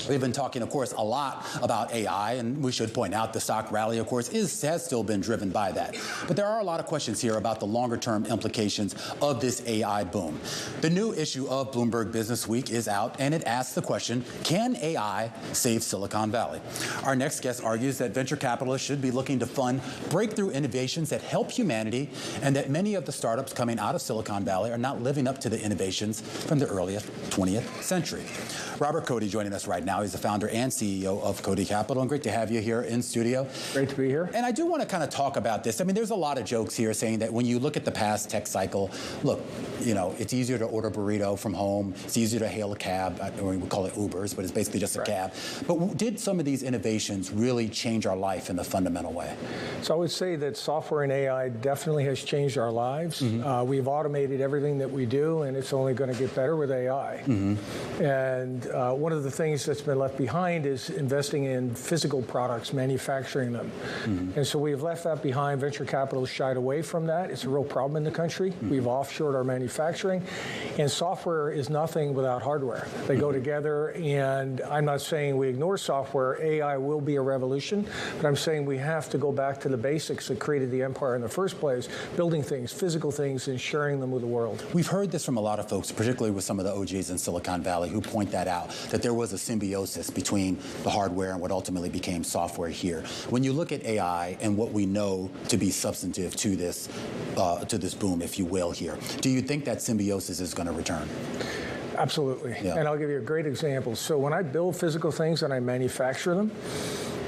We've been talking, of course, a lot about AI, and we should point out the stock rally, of course, has still been driven by that. But there are a lot of questions here about the longer-term implications of this AI boom. The new issue of Bloomberg Business Week is out, and it asks the question, can AI save Silicon Valley? Our next guest argues that venture capitalists should be looking to fund breakthrough innovations that help humanity, and that many of the startups coming out of Silicon Valley are not living up to the innovations from the earliest 20th century. Robert Cote joining us right now. He's the founder and CEO of Cote Capital, and great to have you here in studio. Great to be here. And I do want to kind of talk about this. I mean, there's a lot of jokes here saying that when you look at the past tech cycle, look, you know, it's easier to order a burrito from home. It's easier to hail a cab, or we call it Ubers, but it's basically just a cab. But did some of these innovations really change our life in a fundamental way? So I would say that software and AI definitely has changed our lives. We've automated everything that we do, and it's only going to get better with AI. And one of the things that's been left behind is investing in physical products, manufacturing them. And so we've left that behind. Venture capital shied away from that. It's a real problem in the country. We've offshored our manufacturing. And software is nothing without hardware. They go together, and I'm not saying we ignore software. AI will be a revolution, but I'm saying we have to go back to the basics that created the empire in the first place, building things, physical things, and sharing them with the world. We've heard this from a lot of folks, particularly with some of the OGs in Silicon Valley, who point that out, that there was a symbiosis between the hardware and what ultimately became software here. When you look at AI and what we know to be substantive to this boom, if you will, here, do you think that symbiosis is going to return? Absolutely. Yeah. And I'll give you a great example. So when I build physical things and I manufacture them,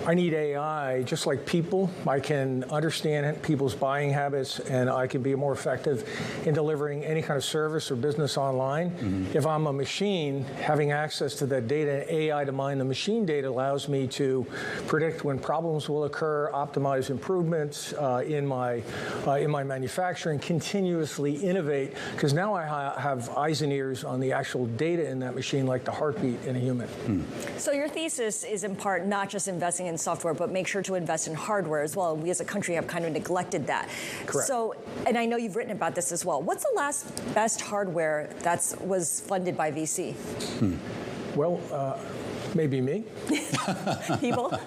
I need AI, just like people. I can understand people's buying habits, and I can be more effective in delivering any kind of service or business online. If I'm a machine, having access to that data, AI to mine the machine data allows me to predict when problems will occur, optimize improvements in my manufacturing, continuously innovate, because now I have eyes and ears on the actual data in that machine, like the heartbeat in a human. So your thesis is in part not just investing in software, but make sure to invest in hardware as well. We as a country have kind of neglected that. Correct. So, and I know you've written about this as well. What's the last best hardware that was funded by VC? Well, maybe me. People?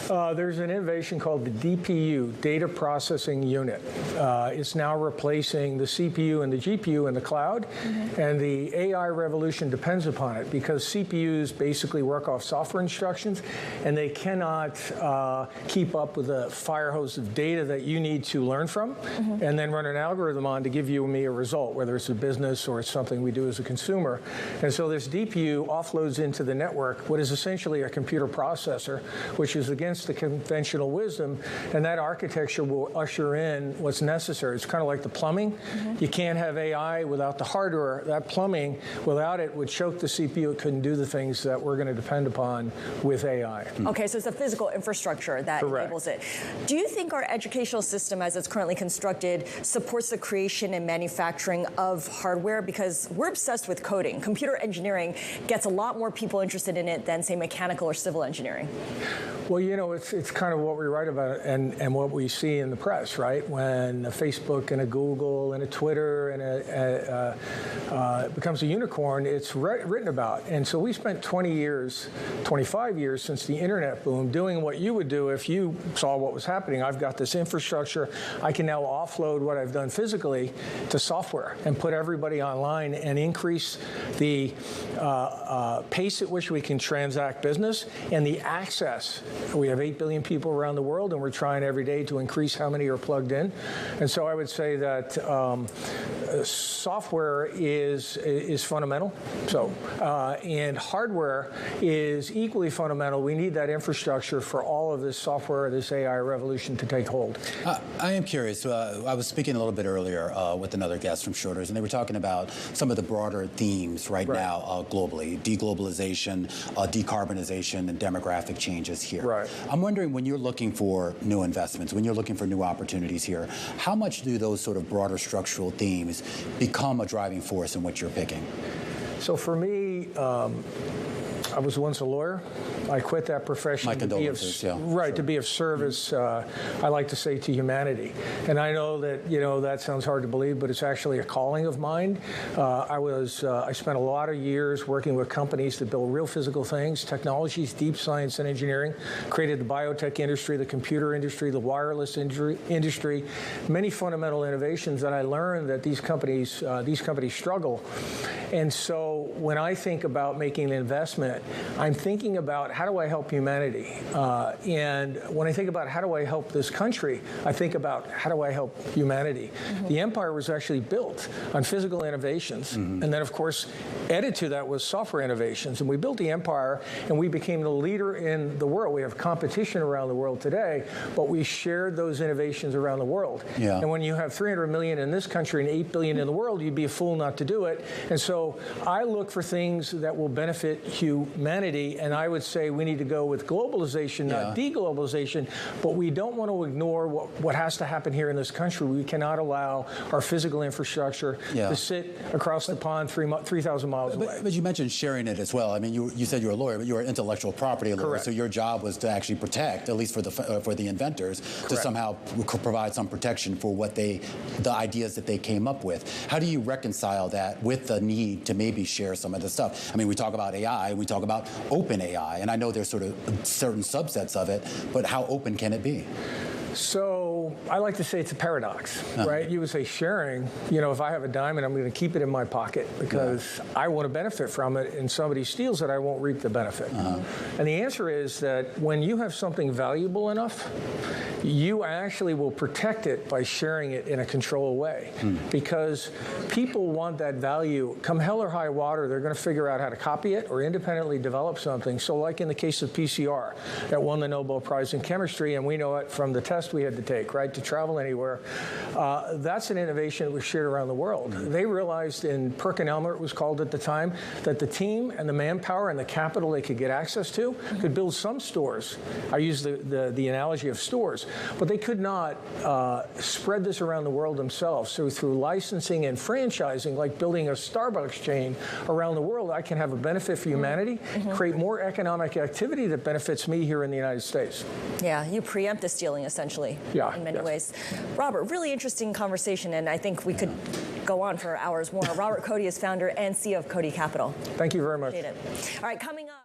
There's an innovation called the DPU, Data Processing Unit. It's now replacing the CPU and the GPU in the cloud, and the AI revolution depends upon it, because CPUs basically work off software instructions, and they cannot keep up with the fire hose of data that you need to learn from, and then run an algorithm on to give you and me a result, whether it's a business or it's something we do as a consumer. And so this DPU offloads into the network what is essentially a computer processor, which is against the conventional wisdom, and that architecture will usher in what's necessary. It's kind of like the plumbing. You can't have AI without the hardware. That plumbing, without it, would choke the CPU. It couldn't do the things that we're going to depend upon with AI. Okay, so it's the physical infrastructure that enables it. Do you think our educational system, as it's currently constructed, supports the creation and manufacturing of hardware? Because we're obsessed with coding. Computer engineering gets a lot more people interested in it than, say, mechanical or civil engineering. Well, you know, it's kind of what we write about and what we see in the press, right? When a Facebook and a Google and a Twitter and it becomes a unicorn, it's written about. And so we spent 20 years, 25 years since the internet boom doing what you would do if you saw what was happening. I've got this infrastructure. I can now offload what I've done physically to software and put everybody online and increase the pace at which we can transact business and the access. We have 8 billion people around the world, and we're trying every day to increase how many are plugged in. And so I would say that software is fundamental. So, and hardware is equally fundamental. We need that infrastructure for all of this software, this AI revolution to take hold. I am curious. I was speaking a little bit earlier with another guest from Schroders, and they were talking about some of the broader themes right now globally: deglobalization, decarbonization, and demographic changes here. Right. I'm wondering, when you're looking for new investments, when you're looking for new opportunities here, how much do those sort of broader structural themes become a driving force in what you're picking? So for me, I was once a lawyer. I quit that profession My condolences, to be of service, I like to say, to humanity. And I know that, that sounds hard to believe, but it's actually a calling of mine. I spent a lot of years working with companies that build real physical things, technologies, deep science and engineering, created the biotech industry, the computer industry, the wireless industry, many fundamental innovations that I learned that these companies struggle. And so when I think about making an investment, I'm thinking about how do I help humanity? And when I think about how do I help this country, I think about how do I help humanity? Mm-hmm. The empire was actually built on physical innovations. Mm-hmm. And then, of course, added to that was software innovations. And we built the empire, and we became the leader in the world. We have competition around the world today, but we shared those innovations around the world. Yeah. And when you have 300 million in this country and 8 billion in the world, you'd be a fool not to do it. And so I look for things that will benefit humanity, and I would say we need to go with globalization, not deglobalization, but we don't want to ignore what has to happen here in this country. We cannot allow our physical infrastructure to sit across the pond 3,000 miles away. But you mentioned sharing it as well. I mean, you said you're a lawyer, but you're an intellectual property lawyer. Correct. So your job was to actually protect, at least for the inventors, to somehow provide some protection for the ideas that they came up with. How do you reconcile that with the need to maybe share some of the stuff? I mean, we talk about AI, we talk about open AI, and I know there's sort of certain subsets of it, but how open can it be? So I like to say it's a paradox, right? You would say sharing, if I have a diamond, I'm going to keep it in my pocket because I want to benefit from it, and somebody steals it, I won't reap the benefit. And the answer is that when you have something valuable enough, you actually will protect it by sharing it in a controlled way because people want that value. Come hell or high water, they're going to figure out how to copy it or independently develop something. So like in the case of PCR, that won the Nobel Prize in chemistry, and we know it from the test we had to take, right, to travel anywhere. That's an innovation that was shared around the world. They realized in PerkinElmer, it was called at the time, that the team and the manpower and the capital they could get access to could build some stores. I use the analogy of stores, but they could not spread this around the world themselves. So through licensing and franchising, like building a Starbucks chain around the world, I can have a benefit for humanity, create more economic activity that benefits me here in the United States. Yeah, you preempt the stealing, essentially, in many ways. Robert, really interesting conversation, and I think we could go on for hours more. Robert Cote is founder and CEO of Cote Capital. Thank you very much. Appreciate it. All right, coming up.